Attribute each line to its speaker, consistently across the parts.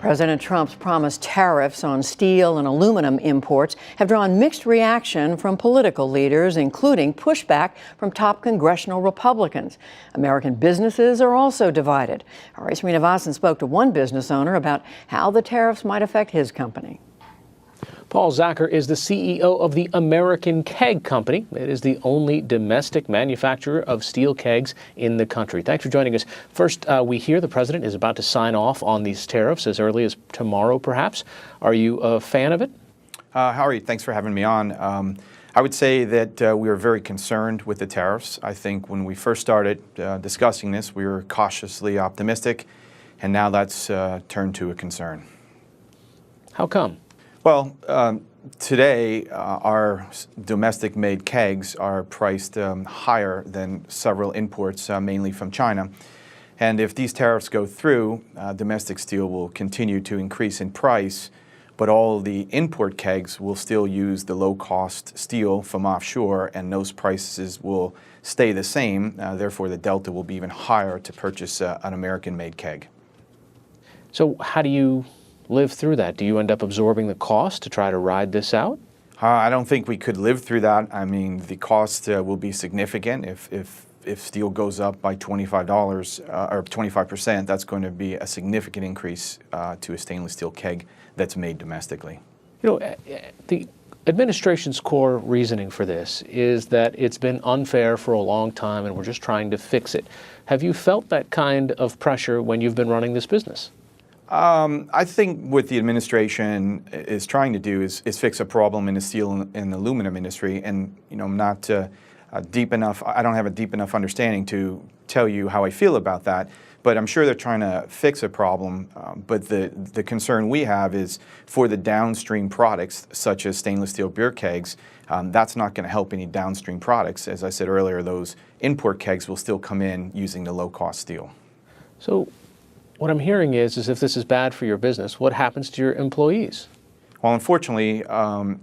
Speaker 1: President Trump's promised tariffs on steel and aluminum imports have drawn mixed reaction from political leaders, including pushback from top congressional Republicans. American businesses are also divided. Sreenivasan spoke to one business owner about how the tariffs might affect his company.
Speaker 2: Paul Czachor is the CEO of the American Keg Company. It is the only domestic manufacturer of steel kegs in the country. Thanks for joining us. First, we hear the president is about to sign off on these tariffs as early as tomorrow, perhaps. Are you a fan of it?
Speaker 3: Howard, thanks for having me on. I would say that we are very concerned with the tariffs. I think when we first started discussing this, we were cautiously optimistic, and now that's turned to a concern.
Speaker 2: How come?
Speaker 3: Well, today our domestic-made kegs are priced higher than several imports, mainly from China. And if these tariffs go through, domestic steel will continue to increase in price, but all the import kegs will still use the low-cost steel from offshore, and those prices will stay the same. Therefore, the delta will be even higher to purchase an American-made keg.
Speaker 2: So how do you live through that? Do you end up absorbing the cost to try to ride this out?
Speaker 3: I don't think we could live through that. I mean, the cost will be significant. If steel goes up by $25 or 25%, that's going to be a significant increase to a stainless steel keg that's made domestically.
Speaker 2: You know, the administration's core reasoning for this is that it's been unfair for a long time and we're just trying to fix it. Have you felt that kind of pressure when you've been running this business?
Speaker 3: I think what the administration is trying to do is fix a problem in the steel and aluminum industry, and I'm not deep enough. I don't have a deep enough understanding to tell you how I feel about that. But I'm sure they're trying to fix a problem. But the concern we have is for the downstream products, such as stainless steel beer kegs. That's not going to help any downstream products. As I said earlier, those import kegs will still come in using the low-cost steel.
Speaker 2: So what I'm hearing is if this is bad for your business, what happens to your employees?
Speaker 3: Well, unfortunately,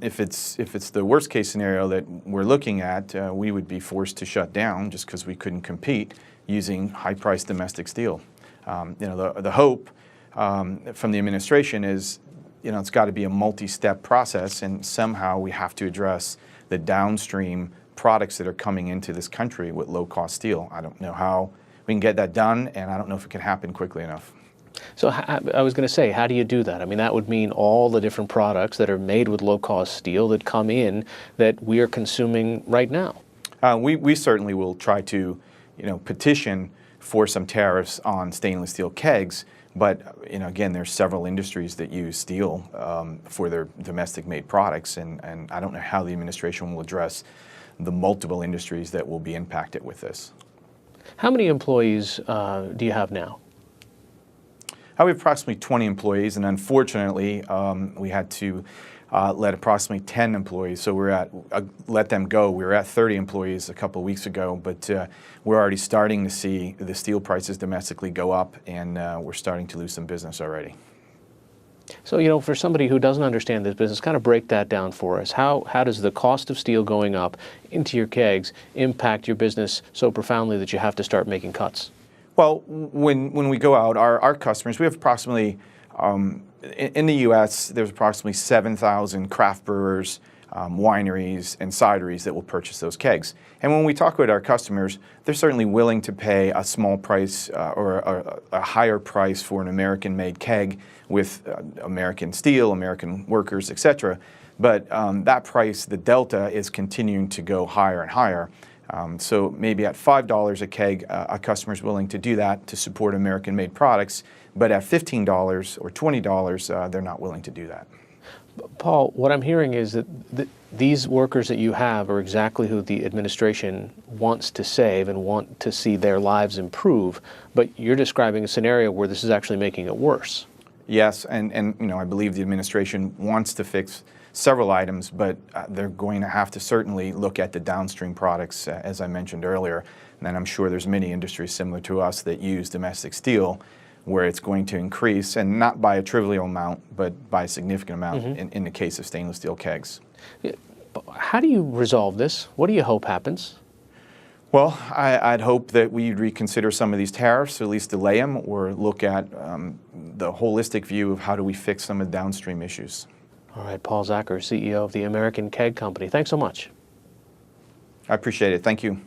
Speaker 3: if it's the worst case scenario that we're looking at, we would be forced to shut down just because we couldn't compete using high-priced domestic steel. The hope from the administration is, it's got to be a multi-step process, and somehow we have to address the downstream products that are coming into this country with low-cost steel. I don't know how we can get that done, and I don't know if it can happen quickly enough.
Speaker 2: So I was going to say, how do you do that? I mean, that would mean all the different products that are made with low-cost steel that come in that we are consuming right now.
Speaker 3: We certainly will try to, petition for some tariffs on stainless steel kegs. But again, there's several industries that use steel for their domestic-made products, and I don't know how the administration will address the multiple industries that will be impacted with this.
Speaker 2: How many employees do you have now?
Speaker 3: We have approximately 20 employees, and unfortunately, we had to let approximately 10 employees. So we're let them go. We were at 30 employees a couple of weeks ago, but we're already starting to see the steel prices domestically go up, and we're starting to lose some business already.
Speaker 2: So, for somebody who doesn't understand this business, kind of break that down for us. How does the cost of steel going up into your kegs impact your business so profoundly that you have to start making cuts?
Speaker 3: Well, when we go out, our customers, we have approximately, in the U.S., there's approximately 7,000 craft brewers, wineries, and cideries that will purchase those kegs. And when we talk with our customers, they're certainly willing to pay a small price or a higher price for an American-made keg with American steel, American workers, etc. But that price, the delta, is continuing to go higher and higher. So maybe at $5 a keg, a customer is willing to do that to support American-made products, but at $15 or $20, they're not willing to do that.
Speaker 2: Paul, what I'm hearing is that these workers that you have are exactly who the administration wants to save and want to see their lives improve, but you're describing a scenario where this is actually making it worse.
Speaker 3: Yes, and I believe the administration wants to fix several items, but they're going to have to certainly look at the downstream products, as I mentioned earlier. And then I'm sure there's many industries similar to us that use domestic steel where it's going to increase, and not by a trivial amount, but by a significant amount in the case of stainless steel kegs.
Speaker 2: How do you resolve this? What do you hope happens?
Speaker 3: Well, I'd hope that we'd reconsider some of these tariffs, or at least delay them, or look at the holistic view of how do we fix some of the downstream issues.
Speaker 2: All right, Paul Czachor, CEO of the American Keg Company. Thanks so much.
Speaker 3: I appreciate it. Thank you.